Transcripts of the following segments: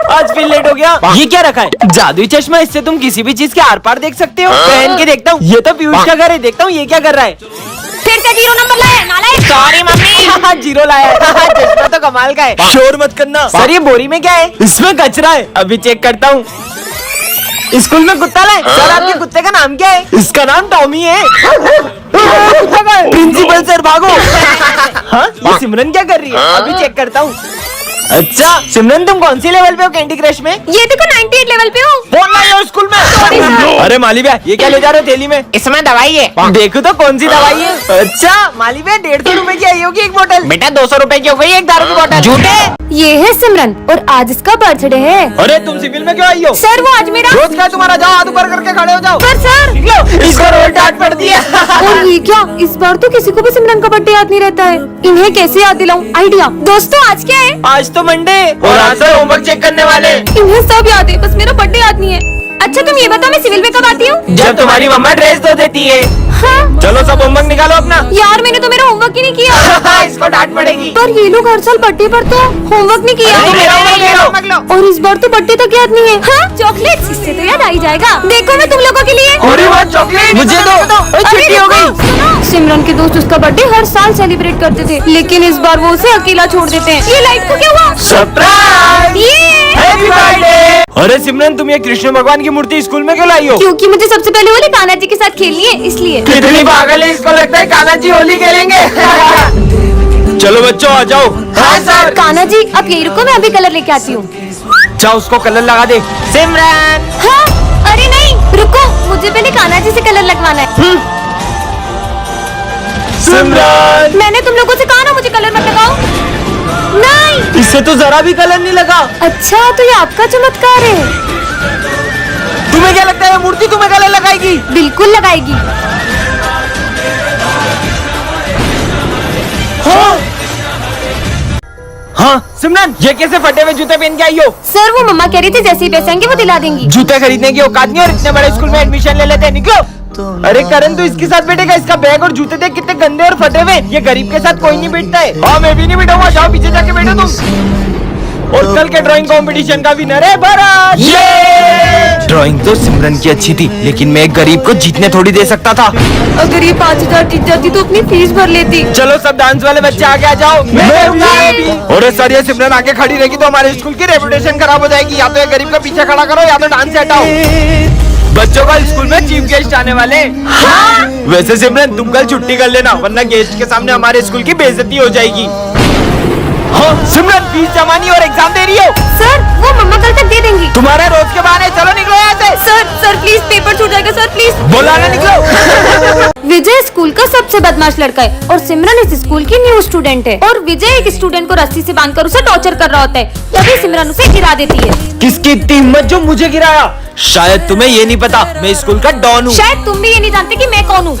आज फिर लेट हो गया। ये क्या रखा है? जादुई चश्मा, इससे तुम किसी भी चीज के आर पार देख सकते हो। पहन के देखता हूँ। ये तो पीयूष का घर है, देखता हूँ ये क्या कर रहा है। फिर से 0 नंबर लाया नालायक। Sorry mummy. 0 लाया है। चश्मा तो कमाल का है। शोर मत करना। सर ये बोरी में क्या है? इसमें कचरा है, अभी चेक करता हूँ। स्कूल में कुत्ता लाए। सर आपके कुत्ते का नाम क्या है? इसका नाम टॉमी है। प्रिंसिपल सर भागो। हाँ ये सिमरन क्या कर रही है? अभी चेक करता हूँ। अच्छा सिमरन तुम कौन सी लेवल पे हो कैंडी क्रश में? ये देखो 98 लेवल पे हूँ। फोन लाई हो स्कूल में। अरे माली भैया ये क्या ले जा रहे हो थैली में? इसमें दवाई है। देखो तो कौन सी दवाई है। अच्छा माली भैया 150 रुपए की आई होगी एक बोतल। बेटा 200 रुपए की हो गई एक दारू की बोतल। झूठे। ये है सिमरन और आज इसका बर्थडे है। अरे तुम सिविल में क्यों आई हो? सर वो आज मेरा रोज क्या तुम्हारा? जाओ हाथ ऊपर करके खड़े हो जाओ। सर निकलो। इसको रोज डांट पड़ दिया। और ये क्या, इस बार तो किसी को भी सिमरन का बर्थडे याद नहीं रहता है। इन्हें कैसे याद दिलाऊं? आइडिया। दोस्तों आज क्या है? आज तो मंडे और आज से होमवर्क चेक करने वाले। इन्हें सब याद है, बस मेरा बर्थडे याद नहीं है। अच्छा तुम ये बताओ मैं सिविल में कब आती हूँ? जब तुम्हारी मम्मा ड्रेस धो देती है। हाँ? चलो सब होमवर्क निकालो अपना। यार मैंने तो मेरा होमवर्क ही नहीं किया। इसको डांट पड़ेगी। पर ये लोग हर साल बर्थडे पर तो होमवर्क नहीं किया। और इस बार तो बर्थडे तक याद नहीं है। हाँ? चॉकलेट, इससे तो याद आ ही जाएगा। देखो मैं तुम लोगों के लिए। अरे वाह चॉकलेट मुझे दो। छुट्टी हो गई। सिमरन के दोस्त उसका बर्थडे हर साल सेलिब्रेट करते थे, लेकिन इस बार वो उसे अकेला छोड़ देते हैं। ये लाइट को क्या हुआ? सरप्राइज। ये हैप्पी बर्थडे। अरे सिमरन तुम ये कृष्ण भगवान की मूर्ति स्कूल में क्यों लाई हो? क्योंकि मुझे सबसे पहले होली कान्हा जी के साथ खेलनी है, इसलिए। कितनी पागल है, इसको लगता है कान्हा जी होली खेलेंगे। चलो बच्चों आ जाओ। हाँ सर। कान्हा जी अब यही रुको, मैं अभी कलर लेके आती हूँ। अच्छा उसको कलर लगा दे। सिमरन। हाँ? अरे नहीं रुको, मुझे पहले कान्हा जी से कलर लगवाना है। सिमरन मैंने तुम लोगों से कहा ना मुझे कलर मत लगाओ। नहीं। इससे तो जरा भी कलर नहीं लगा। अच्छा तो ये आपका चमत्कार है। तुम्हें क्या लगता है मूर्ति तुम्हें कलर लगाएगी? बिल्कुल लगाएगी। हाँ सिमरन ये कैसे फटे हुए जूते पहन के आई हो? सर वो मम्मा कह रही थी जैसे ही पैसे आएंगे वो दिला देंगी। जूते खरीदने की औकात नहीं और इतने बड़े स्कूल में एडमिशन ले लेते हैं। निकलो। अरे करण तू इसके साथ बैठेगा? इसका बैग और जूते देख कितने गंदे और फटे हुए। ये गरीब के साथ कोई नहीं बैठता है। हाँ मैं भी नहीं बैठूंगा। जाओ पीछे जाके बैठो तुम। और कल के ड्राइंग कंपटीशन का विनर है भरत। ये ड्राइंग तो सिमरन की अच्छी थी, लेकिन मैं एक गरीब को जीतने थोड़ी दे सकता था। अगर ये 5000 जीत जाती तो अपनी फीस भर लेती। चलो सब डांस वाले बच्चे आगे आ जाओ। अरे सर ये सिमरन आगे खड़ी रहेगी तो हमारे स्कूल की रेपुटेशन खराब हो जाएगी। या तो ये गरीब का पीछे खड़ा करो या तो डांस से हटाओ। बच्चों का स्कूल में चीफ गेस्ट आने वाले। हाँ? वैसे सिमरन तुम कल छुट्टी कर लेना, वरना गेस्ट के सामने हमारे स्कूल की बेइज्जती हो जाएगी। हाँ सिमरन फीस जमा नहीं और एग्जाम दे रही हो? सर वो मम्मा कल तक दे देंगी। तुम्हारे रोज के बहाने। चलो निकलो यहाँ से। सर प्लीज पेपर छूट जाएगा सर प्लीज। बोला ना निकलो। विजय स्कूल का सबसे बदमाश लड़का है और सिमरन इस स्कूल की न्यू स्टूडेंट है। और विजय एक स्टूडेंट को रस्सी से बांधकर उसे टॉर्चर कर रहा होता है, तभी सिमरन उसे गिरा देती है। किसकी इतनी हिम्मत जो मुझे गिराया? शायद तुम्हें ये नहीं पता मैं स्कूल का डॉन हूँ। शायद तुम भी ये नहीं जानते कि मैं कौन हूँ।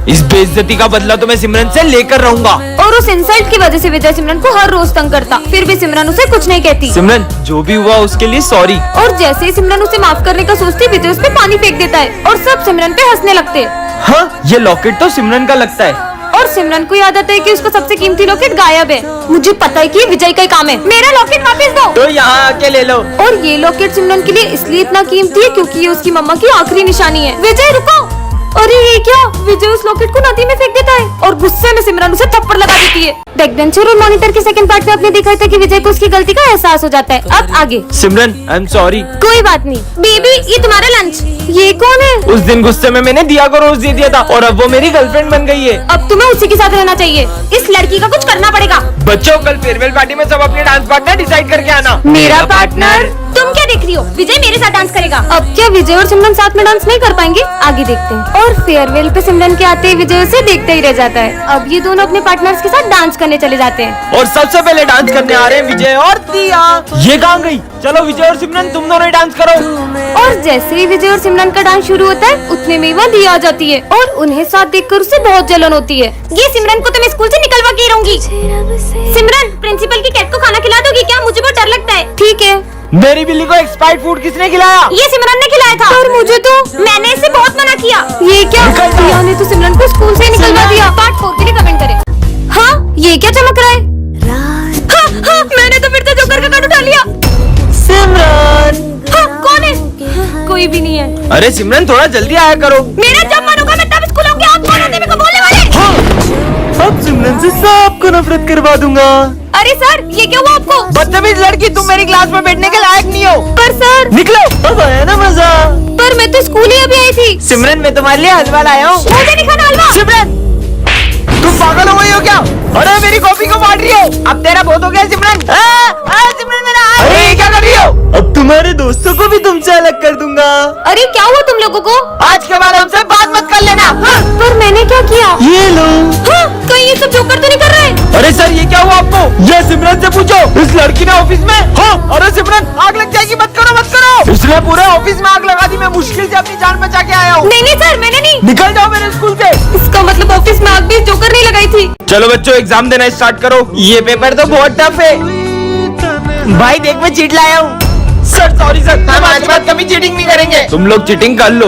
इस बेइज्जती का बदला तो मैं सिमरन से लेकर रहूंगा। और उस इंसल्ट की वजह से विजय सिमरन को हर रोज तंग करता, फिर भी सिमरन उसे कुछ नहीं कहती। सिमरन जो भी हुआ उसके लिए सॉरी। और जैसे ही सिमरन उसे माफ करने का सोचती, विजय उस पे पानी फेंक देता है और सब सिमरन पे हंसने लगते हैं। हाँ ये लॉकेट तो सिमरन का लगता है। और सिमरन को याद आता है कि उसका सबसे कीमती लॉकेट गायब है। मुझे पता है कि ये विजय का ही काम है। मेरा लॉकेट वापस दो। तो यहाँ आके ले लो। और ये लॉकेट सिमरन के लिए इसलिए इतना कीमती है क्योंकि ये उसकी मम्मा की आखिरी निशानी है। विजय रुको। अरे ये क्या? विजय उस लॉकेट को नदी में फेंक देता है और गुस्से में सिमरन उसे थप्पड़ लगा देती है। बैकबेंचर और मॉनिटर के सेकंड पार्ट में आपने देखा था कि विजय को उसकी गलती का एहसास हो जाता है। अब आगे। सिमरन आई एम सॉरी। कोई बात नहीं। बेबी ये तुम्हारा लंच। ये कौन है? उस दिन गुस्से में मैंने दिया को रोज दे दिया था और अब वो मेरी गर्लफ्रेंड बन गई है। अब तुम्हें उसी के साथ रहना चाहिए। इस लड़की का कुछ करना पड़ेगा। बच्चों कल फेयरवेल पार्टी में सब अपने डांस पार्टनर डिसाइड करके आना। मेरा पार्टनर? तुम क्या देख रही हो? विजय मेरे साथ डांस करेगा। अब क्या विजय और सिमरन साथ में डांस नहीं कर पाएंगे? आगे देखते हैं। और फेयरवेल पे सिमरन के आते ही विजय उसे देखते ही रह जाता है। अब ये दोनों अपने पार्टनर्स के साथ डांस करने चले जाते हैं। और सबसे पहले डांस करने आ रहे हैं विजय और दिया। ये कहाँ गई? चलो विजय और सिमरन तुम दोनों ही डांस करो। और जैसे ही विजय और सिमरन का डांस शुरू होता है, उतने में वहाँ दिया आ जाती है और उन्हें साथ देखकर उसे बहुत जलन होती है। ये सिमरन को तो मैं स्कूल से निकलवा के ही रहूंगी। सिमरन प्रिंसिपल की कैट को खाना खिला दोगी क्या? मुझे बहुत डर लगता है। ठीक है। मेरी बिल्ली को एक्सपायर्ड फूड किसने खिलाया? ये सिमरन ने खिलाया था। और मुझे तो मैंने इसे बहुत मना किया। ये क्या? दिया ने तो सिमरन को स्कूल से निकलवा दिया। पार्ट 4 के लिए कमेंट करें। हाँ ये क्या चमक रहा है? हाँ, मैंने तो फिर से जोकर का कार्ड उठा लिया। अरे सिमरन थोड़ा जल्दी आया करो। मेरा जब मन होगा मैं तब स्कूल आऊंगी। आप कौन होते मेरे को बोलने वाले? अब सिमरन से सबको नफरत करवा दूंगा। अरे सर ये क्या हुआ आपको? बदतमीज लड़की, तुम मेरी क्लास में बैठने के लायक नहीं हो। पर सर निकलो, अब आया ना मजा। पर मैं तो स्कूल ही अभी आई थी। सिमरन मैं तुम्हारे लिए हलवा लाया हूँ। मुझे नहीं खाना हलवा। सिमरन तुम पागल हो गई हो क्या? अरे मेरी कॉपी को मार रही हो। अब तेरा बहुत हो गया सिमरन। सिमरन मेरा हाथ। अरे क्या कर रही हो? अब तुम्हारे दोस्तों को भी तुमसे अलग कर दूंगा। अरे क्या हुआ तुम लोगों को? आज के बाद हमसे बात मत कर लेना। पर मैंने क्या किया? ये लो। कहीं ये सब जोकर तो नहीं कर रहे? अरे सर ये क्या हुआ आपको? ये सिमरन से पूछो। इस लड़की ने ऑफिस में। हाँ अरे सिमरन आग लग जाएगी, मत करो मत करो। इसने पूरे ऑफिस में आग लगा दी। मैं मुश्किल से अपनी जान बचा के आया हूँ। नहीं नहीं सर मैंने नहीं। निकल जाओ मेरे स्कूल से। इसका मतलब ऑफिस में आग भी जोकर नहीं लगाई थी। चलो बच्चों एग्जाम देना स्टार्ट करो। ये पेपर तो बहुत टफ है। भाई देख मैं चीट लाया हूँ। सर सॉरी सर, हम आज के बाद कभी चीटिंग नहीं करेंगे। तुम लोग चीटिंग कर लो।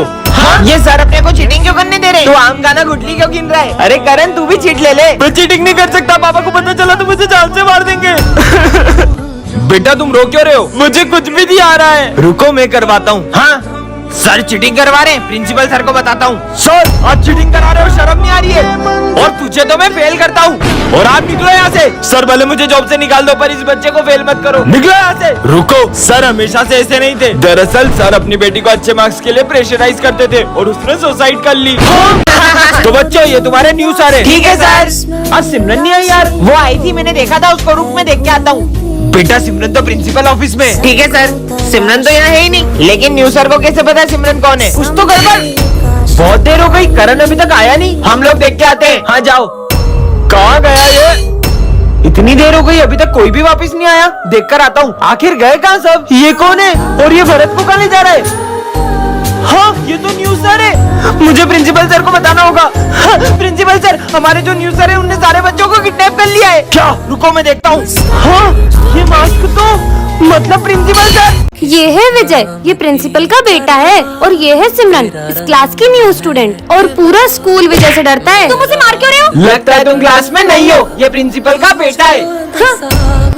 ये सर अपने को चीटिंग क्यों करने दे रहे? तू आम गाना गुटली क्यों गिन रहा है? अरे करण तू भी चीट ले ले। मैं चीटिंग नहीं कर सकता। पापा को पता चला तो मुझे जान से मार देंगे। बेटा तुम रो क्यों रहे हो? मुझे कुछ भी नहीं आ रहा है। रुको मैं करवाता हूँ। हाँ सर चीटिंग करवा रहे हैं। प्रिंसिपल सर को बताता हूँ। सर आप चीटिंग करा रहे हो, शर्म नहीं आ रही है? और तुझे तो मैं फेल करता हूँ। और आप निकलो यहाँ से। सर भले मुझे जॉब से निकाल दो पर इस बच्चे को फेल मत करो। निकलो यहाँ से। रुको, सर हमेशा से ऐसे नहीं थे। दरअसल सर अपनी बेटी को अच्छे मार्क्स के लिए प्रेशराइज करते थे और उसने सुसाइड कर ली। तो बच्चों ये तुम्हारे न्यूज़ सर है। ठीक है सर। आज सिमरन नहीं आई यार। वो आई थी, मैंने देखा था उसको। रूम में देख के आता हूँ। बेटा सिमरन तो प्रिंसिपल ऑफिस में। ठीक है सर। सिमरन तो यहाँ है ही नहीं। लेकिन न्यू सर को कैसे पता सिमरन कौन है? कुछ तो गड़बड़। बहुत देर हो गई, करण अभी तक आया नहीं। हम लोग देख के आते हैं। हाँ जाओ। कहाँ गया ये? इतनी देर हो गई अभी तक कोई भी वापस नहीं आया। देखकर आता हूँ। आखिर गए कहाँ सब? ये कौन है और ये भरत को कहाँ ले जा रहा है? हाँ ये तो न्यूज़ सर है। मुझे प्रिंसिपल सर को बताना होगा। हाँ, प्रिंसिपल सर हमारे जो न्यूज़ सर है उनने सारे बच्चों को किडनैप कर लिया है। क्या? रुको मैं देखता हूँ। हाँ ये मास्क तो मतलब प्रिंसिपल सर। ये है विजय, ये प्रिंसिपल का बेटा है। और ये है सिमरन, इस क्लास की न्यू स्टूडेंट। और पूरा स्कूल विजय से डरता है। तुम उसे मार क्यों रहे हो? लगता है तुम क्लास में नहीं हो। ये प्रिंसिपल का बेटा है।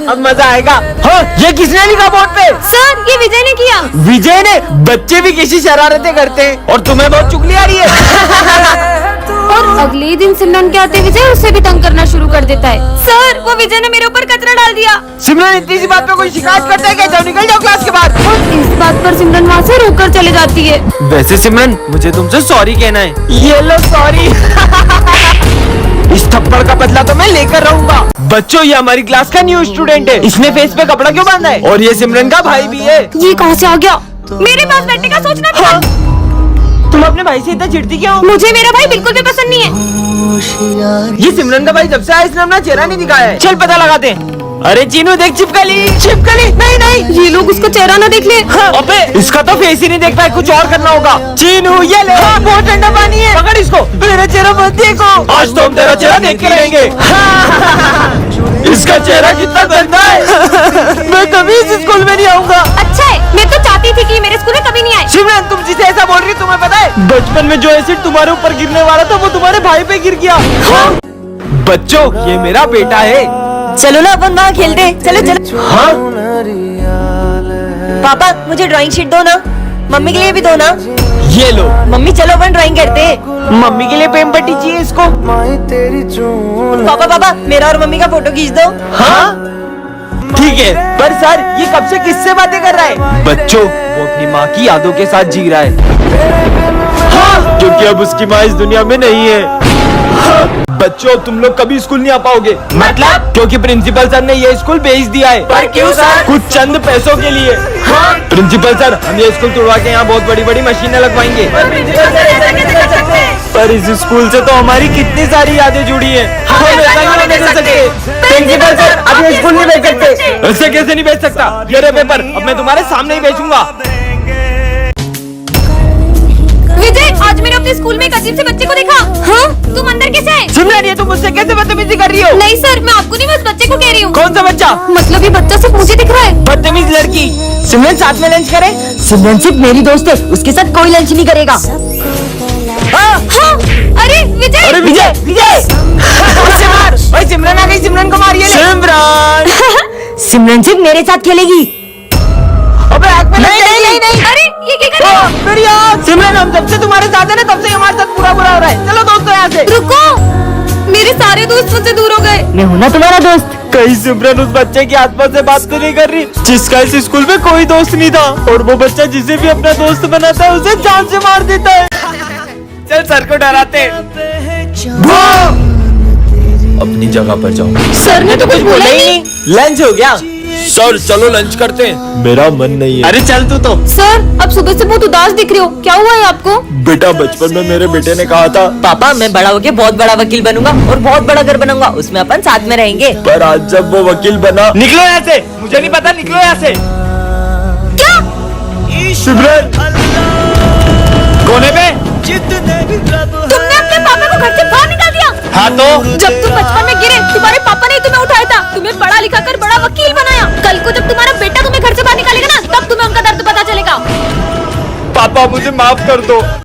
अब मजा आएगा। हाँ ये किसने लिखा बोर्ड पे? सर ये विजय ने किया। विजय ने? बच्चे भी कैसी शरारतें करते हैं। और तुम्हें बहुत चुगली आ रही है। और अगले दिन सिमरन के आते विजय उसे भी तंग करना शुरू कर देता है। सर वो विजय ने मेरे ऊपर कचरा डाल दिया। सिमरन इतनी सी बात पे कोई शिकायत करता है क्या? जाओ निकल जाओ क्लास के बाद। और इस बात पर सिमरन वहाँ से रोकर चले जाती है। वैसे सिमरन मुझे तुमसे सॉरी कहना है। ये लो सॉरी। इस थप्पड़ का बदला तो मैं लेकर रहूंगा। बच्चों ये हमारी क्लास का न्यू स्टूडेंट है। इसने फेस पे कपड़ा क्यों बांधा है? और ये सिमरन का भाई भी है। ये कहाँ से आ गया? मेरे पास बैठने का सोचना था। तुम अपने भाई से इतना चिढ़ती क्यों हो? मुझे मेरा भाई बिल्कुल भी पसंद नहीं है। ये सिमरन का भाई जब से आया इसने अपना चेहरा नहीं दिखाया है। चल पता लगाते हैं। अरे चीनू देख चिपकली। चिपकली नहीं नहीं। ये लोग उसका चेहरा ना देख ले। अबे इसका तो फेस ही नहीं देख पाए, कुछ और करना होगा। चीनू ये ले। बहुत ठंडा पानी है। पकड़ इसको। मेरा चेहरा मत देखो। आज तो हम तेरा चेहरा देख के रहेंगे। इसका चेहरा कितना गंदा है। मैं कभी इस स्कूल में नहीं आऊंगा। अच्छा है, मैं तो चाहती थी कि मेरे स्कूल में कभी नहीं आए। सिमरन तुम जिसे ऐसा बोल रही हो तुम्हें पता है? बचपन में जो एसिड तुम्हारे ऊपर गिरने वाला था वो तुम्हारे भाई पे गिर गया। बच्चों ये मेरा बेटा है। चलो ना अपन वहाँ खेलते हैं। चलो चलो। हाँ पापा मुझे ड्राइंग शीट दो ना। मम्मी के लिए भी दो ना। ये लो। मम्मी चलो अपन ड्राइंग करते हैं। मम्मी के लिए पेन पट्टी चाहिए इसको। पापा पापा मेरा और मम्मी का फोटो खींच दो। हाँ ठीक है। पर सर ये कब से किससे बातें कर रहा है? बच्चों वो अपनी माँ की यादों के साथ जी रहा है। हाँ क्योंकि अब उसकी माँ इस दुनिया में नहीं है। हाँ, बच्चों तुम लोग कभी स्कूल नहीं आ पाओगे। मतलब? क्योंकि प्रिंसिपल सर ने ये स्कूल बेच दिया है। पर क्यों सर? कुछ चंद पैसों के लिए। हाँ? प्रिंसिपल सर हम ये स्कूल तोड़वा के यहाँ बहुत बड़ी बड़ी मशीनें लगवाएंगे। पर इस स्कूल से तो हमारी कितनी सारी यादें जुड़ी हैं। हम ऐसा नहीं होने दे सकते। प्रिंसिपल सर अब ये स्कूल नहीं बेच सकते। ऐसे कैसे नहीं बेच सकता? ये रहे पेपर, अब मैं तुम्हारे सामने ही बेचूंगा। विजय आज मैंने अपने स्कूल में एक अजीब से बच्चे को देखा। हाँ तुम अंदर कैसे आए? सिमरन ये तुम मुझसे कैसे बदतमीजी कर रही हो? नहीं सर मैं आपको नहीं, बस बच्चे को कह रही हूँ। कौन सा बच्चा? मतलब ये बच्चा सिर्फ मुझे दिख रहा है। बदतमीज लड़की। सिमरन साथ में लंच करें? सिमरन सिर्फ मेरी दोस्त है, उसके साथ कोई लंच नहीं करेगा। हाँ अरे विजय। अरे विजय विजय। उसे मार। भाई सिमरन आ गई, सिमरन को मारिए। सिमरन सिमरन सिर्फ मेरे साथ खेलेगी। अबे आग में नहीं नहीं नहीं नहीं। अरे ये क्या कर रहे हो? मेरी आँख। हम जब से तुम्हारे साथ है ना तब से हमारे साथ पूरा बुरा हो रहा है। चलो दोस्तों यहाँ से। रुको, मेरे सारे दोस्त मुझसे दूर हो गए। मैं हूँ ना तुम्हारा दोस्त। कहीं सिमरन उस बच्चे की आत्मा से बात तो नहीं कर रही जिसका इस स्कूल में कोई दोस्त नहीं था, और वो बच्चा जिसे भी अपना दोस्त बनाता है उसे जान से मार देता है। चल सर को डराते। अपनी जगह पर जाओ। सर ने तो कुछ बोला ही नहीं। लंच हो गया सर, चलो लंच करते हैं। मेरा मन नहीं है। अरे चल तू तो। सर, अब सुबह से बहुत उदास दिख रहे हो, क्या हुआ है आपको? बेटा बचपन में मेरे बेटे ने कहा था पापा मैं बड़ा होके बहुत बड़ा वकील बनूंगा और बहुत बड़ा घर बनाऊंगा, उसमें अपन साथ में रहेंगे। पर आज जब वो वकील बना। निकलो यहाँ से, मुझे नहीं पता, निकलो यहाँ से। क्या? सिमरन कोने पे तुमने अपने पापा को घर से बाहर निकाल दिया? हाँ तो जब तुम बचपन में गिरे तुम्हारे पापा ने तुम्हें उठाया था, तुम्हें पढ़ा लिखा कर बड़ा वकील बनाया। कल को जब तुम्हारा बेटा तुम्हें घर से बाहर निकालेगा ना तब तुम्हें उनका दर्द पता चलेगा। पापा मुझे माफ कर दो।